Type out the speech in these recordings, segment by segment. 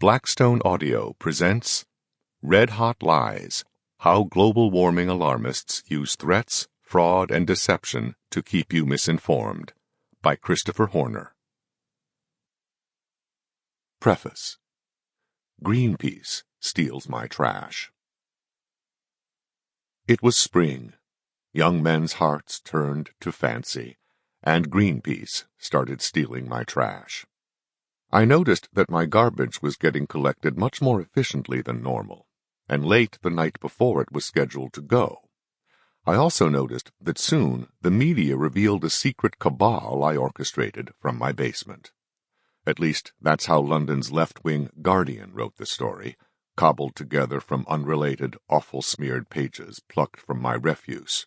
Blackstone Audio presents Red Hot Lies: How Global Warming Alarmists Use Threats, Fraud, and Deception to Keep You Misinformed, by Christopher Horner. Preface. Greenpeace steals my trash. It was spring. Young men's hearts turned to fancy, and Greenpeace started stealing my trash. I noticed that my garbage was getting collected much more efficiently than normal, and late the night before it was scheduled to go. I also noticed that soon the media revealed a secret cabal I orchestrated from my basement. At least that's how London's left-wing Guardian wrote the story, cobbled together from unrelated, awful-smeared pages plucked from my refuse.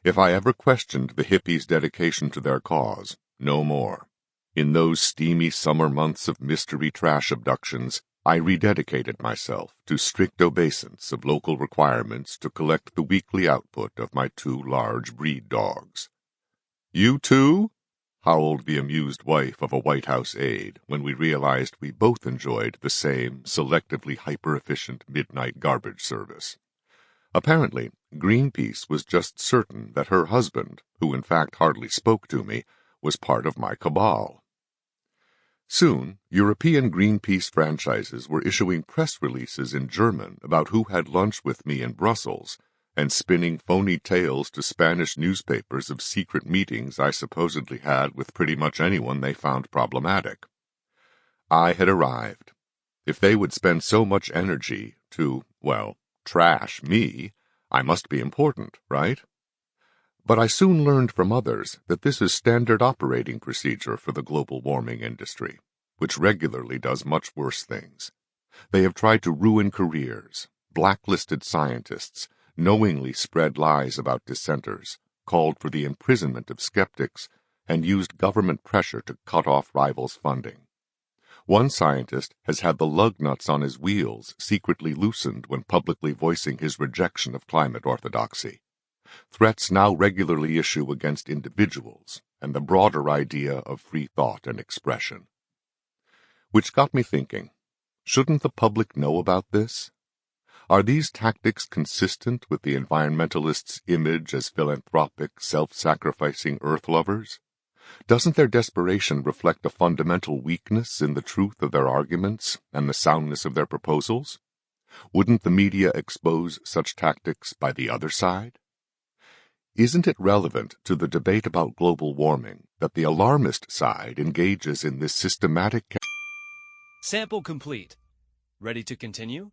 If I ever questioned the hippies' dedication to their cause, no more. In those steamy summer months of mystery trash abductions, I rededicated myself to strict obeisance of local requirements to collect the weekly output of my two large breed dogs. "You too?" howled the amused wife of a White House aide when we realized we both enjoyed the same selectively hyper-efficient midnight garbage service. Apparently, Greenpeace was just certain that her husband, who in fact hardly spoke to me, was part of my cabal. Soon, European Greenpeace franchises were issuing press releases in German about who had lunch with me in Brussels, and spinning phony tales to Spanish newspapers of secret meetings I supposedly had with pretty much anyone they found problematic. I had arrived. If they would spend so much energy to, well, trash me, I must be important, right? But I soon learned from others that this is standard operating procedure for the global warming industry, which regularly does much worse things. They have tried to ruin careers, blacklisted scientists, knowingly spread lies about dissenters, called for the imprisonment of skeptics, and used government pressure to cut off rivals' funding. One scientist has had the lug nuts on his wheels secretly loosened when publicly voicing his rejection of climate orthodoxy. Threats now regularly issue against individuals and the broader idea of free thought and expression. Which got me thinking, shouldn't the public know about this? Are these tactics consistent with the environmentalists' image as philanthropic, self-sacrificing earth lovers? Doesn't their desperation reflect a fundamental weakness in the truth of their arguments and the soundness of their proposals? Wouldn't the media expose such tactics by the other side? Isn't it relevant to the debate about global warming that the alarmist side engages in this systematic... Sample complete. Ready to continue?